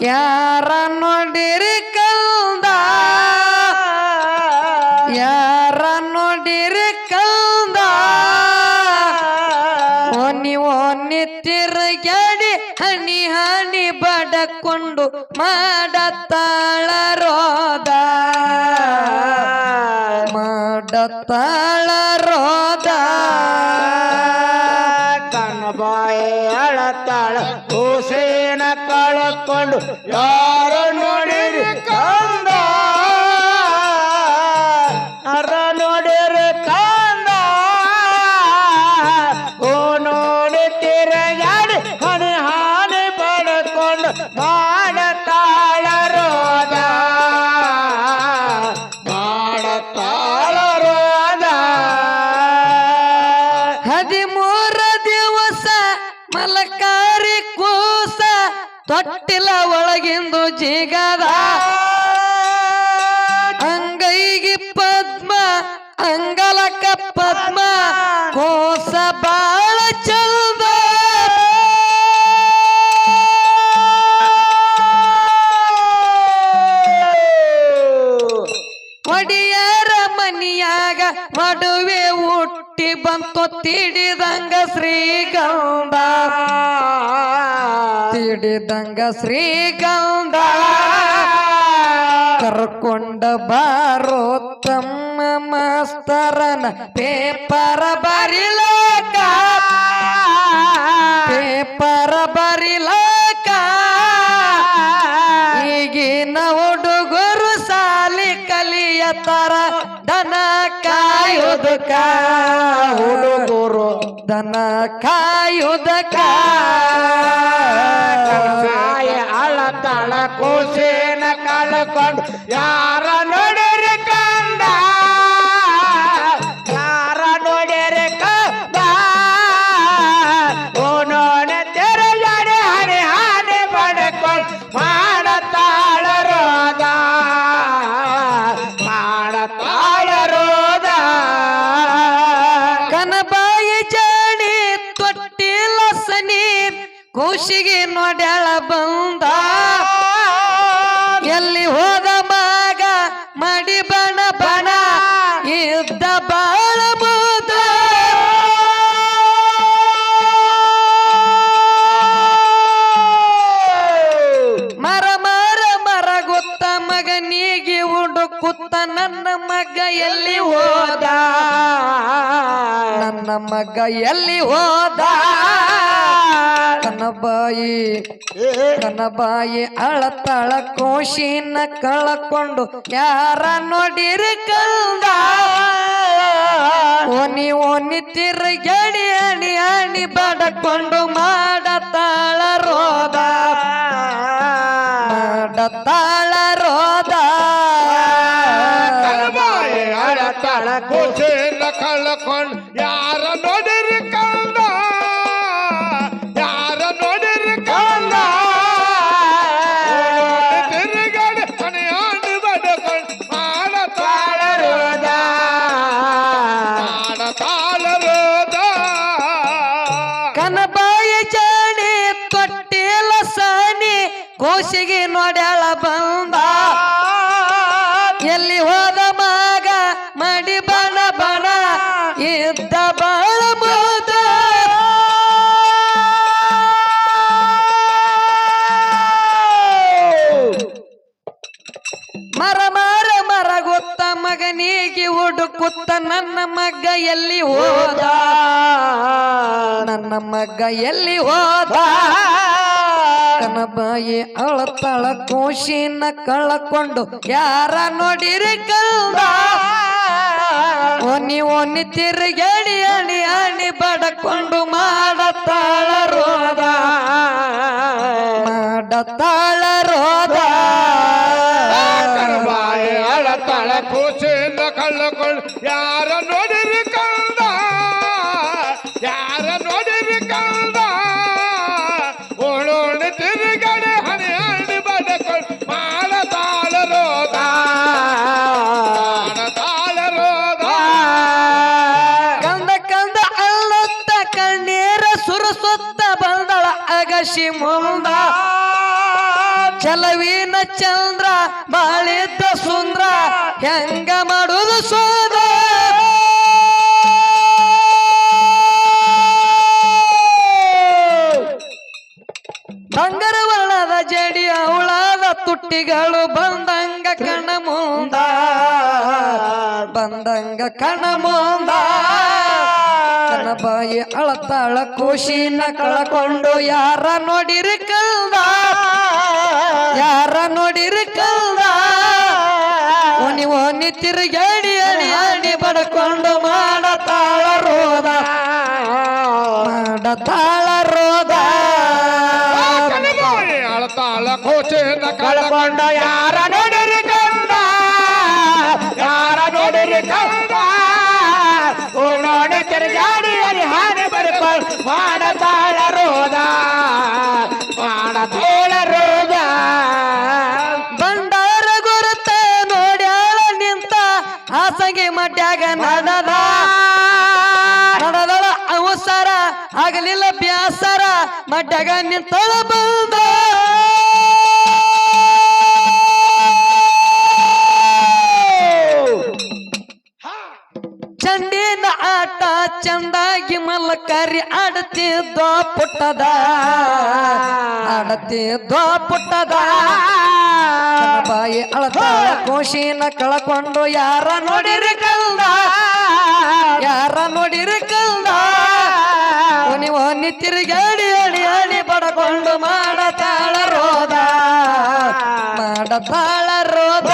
ಯಾರ ನೋಡಿರಿ ಕಂದ ಯಾರ ನೋಡಿರಿ ಕಂದ ಒನ್ನಿ ತಿರುಗಾಡಿ ಹನಿ ಹನಿ ಬಡಕೊಂಡು ಮಾಡತಾಳ ರೋದ ಮಾಡತಾಳ ರೋದ ಕಣ್ಣಬಾಯಿ ಅಳತಾಳ ಕೂಸಿನ ಕಳಕೊಂಡು ಯಾರ ನೋಡಿರಿ ಕಂದ ಅರ ನೋಡಿರಿ ಕಂದ ಓ ನೋಡಿ ತಿರುಗಾಡಿ ಹನಿ ಹಾನಿ ಬಡ್ಕೊಂಡು ಮಾಡತಾಳ ರೋದ ಮಾಡತಾಳ ರೋದ 13 ದಿವಸ ಮಲಕಾರಿ ಕೂಸ ತೊಟ್ಟಿಲ ಒಳಗಿಂದು ಜಿಗದ ಅಂಗೈಗಿ ಪದ್ಮ ಅಂಗಲಕ ಪದ್ಮ ಕೋಸ ಬಾಳ ಚಲ್ದ ಒಡಿಯರ ಮನಿಯಾಗ ಮಡುವೆ ಹುಟ್ಟಿ ಬಂತು ತಿಡಿದಂಗ ಶ್ರೀಗಂಧ ತಿಡಿದಂಗ ಶ್ರೀಗಂಧ ಕರ್ಕೊಂಡ ಬಾರೋ ತಮ್ಮ ಮಾಸ್ತರನ ಪೇಪರ ಬರಿಲಕ ಪೇಪರ ಬರಿಲಕ ಈಗಿನ ಹುಡುಗರು ಸಾಲಿ ಕಲಿಯತರ ದನ ಕಾಯುವುದಕ ಹುಡುಗರು ದನ ಕಾಯುವುದಕ ಅಳತಾಳ ಕೂಸಿನ ಕಳ್ಕೊಂಡು ಯಾರ ನೋಡಿರಿ ಕಂದ ಯಾರ ನೋಡಿರಿ ಕಂದ ಓ ನೋಡ ತೆರೆಯಾಡಿ ಹನಿ ಹಾನಿ ಬಡ್ಕೊಂಡು ಮಾಡತಾಳ ರೋದ ಮಾಡತಾಳ ರೋದ ಕನಬಾಯಿ ಜಾಣಿ ತೊಟ್ಟಿಲ ಸನಿ ಖುಷಿಗೆ ನೋಡ್ಯಾಳ ಬಂದ ಎಲ್ಲಿ ಹೋದ ಮಗ ಮಡಿ ಬಣ ಬಣ ಇದ್ದ ಬಾಳ ಮುದ ಮರ ಮರ ಮರ ಗೊತ್ತ ಮಗನಿಗೆ ಹುಡುಕುತ್ತ ನನ್ನ ಮಗ ಎಲ್ಲಿ ಹೋದ ನನ್ನ ಮಗ ಎಲ್ಲಿ ಹೋದ ಕನಬಾಯಿ ಅಳತಾಳ ಕೋಶಿನ ಕಳಕೊಂಡು ಯಾರ ನೋಡಿರಿ ಕಂದ ಓನಿ ತಿರುಗಾಡಿ ಅಣಿ ಅಣಿ ಬಡಕೊಂಡು ಮಾಡತಾಳ ರೋದ ಮಾಡತಾಳ ರೋದ ಕನಬಾಯಿ ಅಳತಾಳ ಕೂಸಿನ ಕಳ್ಕೊಂಡು ಯಾರ ನೋಡಿರಿ ಕಂದ ಯಾರ ನೋಡಿರಿ ಕಂದ ತಿರುಗಾಡಿ ಹನಿ ಹಾನಿ ಬಡ್ಕೊಂಡು ಮಾಡತಾಳ ರೋದ ಮಾಡತಾಳ ರೋದ ಕನಬಾಯಿ ಜಾಣಿ ತೊಟ್ಟಿಲ ಸಾನಿ ಕೋಶಿಗೆ ನೋಡ್ಯಾಳ ಬಂದ ಎಲ್ಲಿ ಹೋದ ಮಗ ಮಡಿ ಬಣ ಬಣ ಇದ್ದ ಬಾಳ ಮುದ ಮರ ಮರ ಮರ ಗೊತ್ತ ಮಗನಿಗೆ ಹುಡುಕುತ್ತ ನನ್ನ ಮಗ ಎಲ್ಲಿ ಹೋದ ನನ್ನ ಮಗ ಎಲ್ಲಿ ಹೋದ ಕನಬಾಯಿ ಅಳತಾಳ ಕೋಶಿನ ಕಳಕೊಂಡು ಯಾರ ನೋಡಿರಿ ಕಂದ ಓನಿ ತಿರುಗಾಡಿ ಅಣಿ ಅಣಿ ಬಡಕೊಂಡು ಮಾಡತಾಳ ರೋದ ಮಾಡತಾಳ ರೋದ ಕನಬಾಯಿ ಅಳತಾಳ ಕೂಸಿನ ಕಳ್ಕೊಂಡು ಯಾರ ನೋಡಿರಿ ಕಂದ ಯಾರ ನೋಡಿರಿ ಕಂದ ಓಳೋಣ ತಿರುಗಾಡಿ ಹನಿ ಹನಿ ಬಡ್ಕೊಂಡು ಮಾಡತಾಳ ರೋದ ಮಾಡತಾಳ ರೋದ ಕಂದ ಕಂದ ಅಲ್ಲೊತ್ತ ಕಣ್ಣೀರ ಸುರಸೊತ್ತ ಬಂದಳ ಅಗಶಿ ಮುಂದ ಚಲವಿನ ಚಂದ್ರ ಬಾಳಿದ್ದ ಸುಂದ್ರ ಹೆಂಗ ಮಾಡುದು ಸೋದ ಬಂಗಾರ ವರ್ಣದ ಜಡಿ ಅವಳಾದ ತುಟ್ಟಿಗಳು ಬಂದಂಗ ಕಣ ಮುಂದ ಬಂದಂಗ ಕಣ ಮುಂದ ನನ್ನ ಬಾಯಿ ಅಳತಾಳ ಖುಷಿನ ಕಳಕೊಂಡು ಯಾರ ನೋಡಿರಿ ಕಲ್ದ ಯಾರ ನೋಡಿರಿ ಕಲ್ದ ಒನಿ ತಿರುಗಾಡಿ ಅಡಿ ಅಡಿ ಬಡ್ಕೊಂಡು ಮಾಡತಾಳ ರೋದ ಮಾಡತಾಳ ರೋದ ಅಳತಾಳ ಕೋಚೆನ ಕಳ್ಕೊಂಡ ಯಾರ ನೋಡಿರಿ ಕಂದ ಯಾರ ನೋಡಿರಿ ಕಂದ ಓಡೋಡಿ ತಿರುಗಾಡಿ ಅಲ್ಲಿ ಹಾನಿ ಬರ್ಕೊಂಡು ಮಾಡತಾಳ ರೋದ ಮಾಡತಾಳ ರೋದ ಬಂಡಾರ ಗುರುತ ನೋಡ್ಯಾಳ ನಿಂತ ಹಾಸಗೆ ಮಡ್ಯಾಗ ನಡೆದಳ ಅವಸರ ಆಗಲಿಲ್ಲ ಬ್ಯಾಸರ ಮಡ್ಯಾಗ ನಿಂತಳ ಬಂದ ಚಂಡಿನ ಆಟ ಚಂದಾಗಿ ಮಲ್ಲಕರಿ ಆಡ್ತಿದ್ದ ಪುಟ್ಟದ ಆಡತಿದ್ದ ಪುಟ್ಟದ ಬಾಯಿ ಅಳತಾಳ ಖುಷಿನ ಕಳಕೊಂಡು ಯಾರ ನೋಡಿರಿ ಕಲ್ದ ಯಾರ ನೋಡಿರಿ ಕಲ್ದ ಒನಿ ತಿರುಗಾಡಿ ಅಡಿ ಅಡಿ ಬಡಕೊಂಡು ಮಾಡತಾಳ ರೋದ ಮಾಡತಾಳ ರೋದ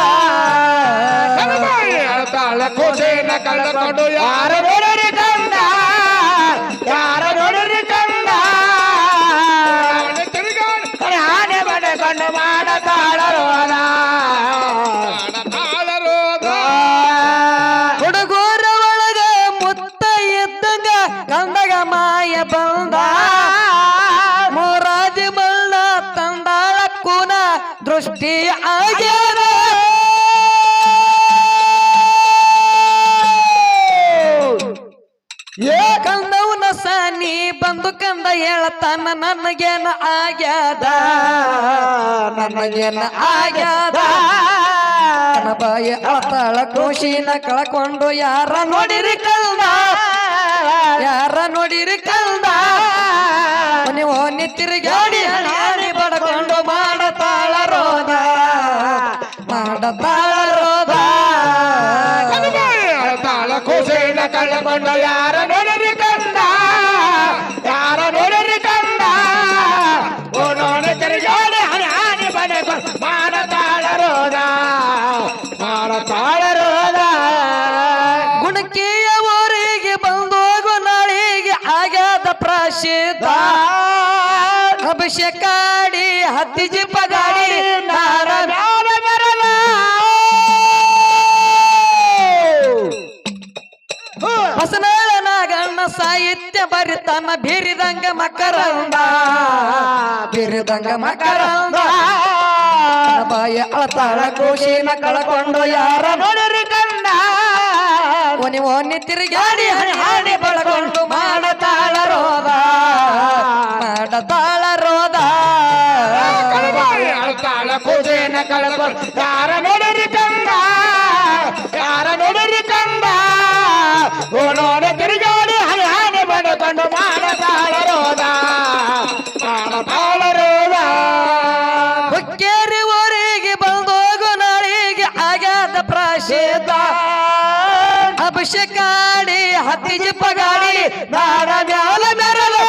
ಅಳತಾಳ ಕೋಚೆನ ಕಳ್ಕೊಂಡು ಯಾರ ನೋಡಿರಿ ಕಂದ ಯಾರ ನೋಡಿರಿ ಕಂದ ತಿರುಗಾಡಿ ಹಾನಿ ಬಡ್ಕೊಂಡು ಮಾಡತಾಳ ರೋದ ಮಾಡತಾಳ ರೋದ ಹುಡುಗರ ಒಳಗ ಮುತ್ತ ಇದ್ದಂಗ ಕಂದಗ ಮಾಯ ಬಂದ ಮೂರಾದಿ ಮಳ್ಳ ತಂದಾಳ ಕೂನ ದೃಷ್ಟಿ ಆಗ್ಯಾರ ಕಂದವನ ಸಾನಿ ಬಂದು ಕಂದ ಹೇಳತಾನ ನನಗೇನ ಆಗ್ಯಾದ ನನಗೇನ ಆಗ್ಯಾದ ನನ್ನ ಬಾಯಿ ಅಳತಾಳ ಖುಷಿನ ಕಳಕೊಂಡು ಯಾರ ನೋಡಿರಿ ಕಲ್ದ ಯಾರ ನೋಡಿರಿ ಕಲ್ದ ಒನಿ ತಿರುಗಾಡಿ ಹಾನಿ ಬಡ್ಕೊಂಡು ಮಾಡತಾಳ ರೋದ ಮಾಡತಾಳ ರೋದ ಅಳತಾಳ ಕೋಚೆನ ಕಳ್ಕೊಂಡು ಯಾರ ನೋಡಿರಿ ಕಂದ ಯಾರ ನೋಡಿರಿ ಕಂದ ಓಡೋಡಿ ತಿರುಗಾಡಿ ಹಾನಿ ಬಡ್ಕೊಂಡು ಮಾಡತಾಳ ರೋದ ಮಾಡತಾಳ ರೋದ ಗುಣಕಿಯ ಊರಿಗೆ ಬಂದೋಗು ನಾಳಿಗೆ ಆಗ್ಯಾದ ಪ್ರಸಿದ್ಧ ಅಭಿಷೇಕಾಡಿ ಹತ್ತಿ ಜಿಪ್ಪ ಗಾಡಿ ನಾರ ಮ್ಯಾಲ ಬರಲ ಹೊಸನಾಳ ನಾಗಣ್ಣ ಸಾಹಿತ್ಯ ಬರಿತನ ಬೀರಿದಂಗ ಮಕರಂದ ಬೀರಿದಂಗ ಮಕರಂದ ಬಾಯ ಅಳತಾಳ ಖುಷಿನ ಕಳಕೊಂಡು ಯಾರ ನೋಡಿರಿ ಕಂದ ಒನಿ ತಿರುಗಾಡಿ ಹಾಡಿ ಬಳಕೊಂಡು ಮಾಡತಾಳ ರೋದ ಮಾಡತಾಳ ರೋದ ಅಳತಾಳ ಕೋಚೆನ ಕಳ್ಕೊಂಡು ಯಾರ ನೋಡಿರಿ ಕಂದ ಯಾರ ನೋಡಿರಿ ಕಂದ ಓಡೋಡಿ ತಿರುಗಾಡಿ ಹಾನಿ ಬಡ್ಕೊಂಡು ಮಾಡತಾಳ ರೋದ ಮಾಡತಾಳ ರೋದ ಹುಕ್ಕೇರಿ ಊರಿಗೆ ಬಂದೋಗು ನಾಳಿಗೆ ಆಗ್ಯಾದ ಪ್ರಸಿದ್ಧ ಅಭಿಷೇಕಾಡಿ ಹತ್ತಿ ಜಿಪ್ಪ ಗಾಡಿ ನಾಡ ಮ್ಯಾಲ ಮೆರಲು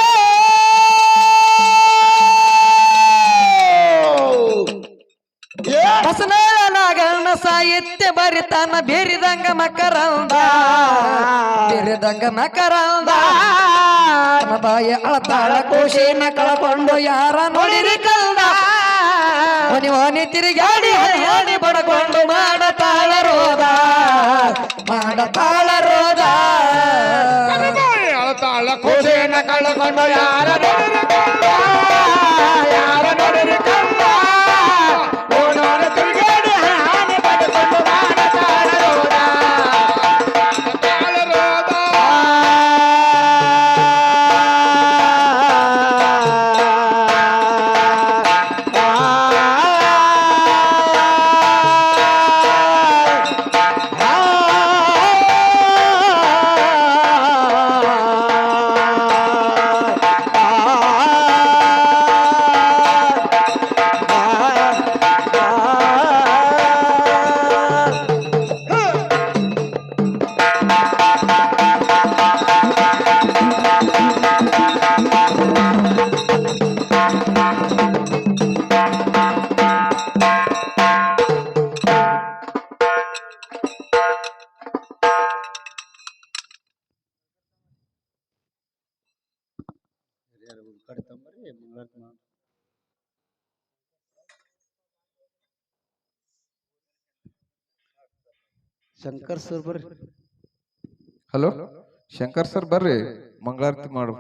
ಹೊಸನಾಳ ನಾಗಣ್ಣ ಸಾಹಿತ್ಯ ಬರಿತನ ಬೀರಿದಂಗ ಮಕರಂದ ಬೀರಿದಂಗ ಮಕರಂದ ಬಾಯ ಅಳತಾಳ ಖುಷಿನ ಕಳಕೊಂಡು ಯಾರ ನೋಡಿರಿ ಕಲ್ದ ಒನಿ ತಿರುಗಾಡಿ ಹಾಡಿ ಬಡ್ಕೊಂಡು ಮಾಡತಾಳ ರೋದ ಮಾಡತಾಳ ರೋದ ಅಳತಾಳ ಕೋಚೆನ ಕಳ್ಕೊಂಡು ಯಾರ ನೋಡಿರಿ ಕಂದ ಯಾರ ನೋಡಿರಿ ಕಂದ ಓಡೋಡಿ ತಿರುಗಾಡಿ ಹಾನಿ ಬಡ್ಕೊಂಡು ಮಾಡತಾಳ ರೋದ ಮಾಡತಾಳ ರೋದ ಆ ಶಂಕರ್ ಸರ್ ಬರ್ರಿ. ಹಲೋ ಶಂಕರ್ ಸರ್ ಬರ್ರಿ ಮಂಗಳಾರತಿ ಮಾಡು.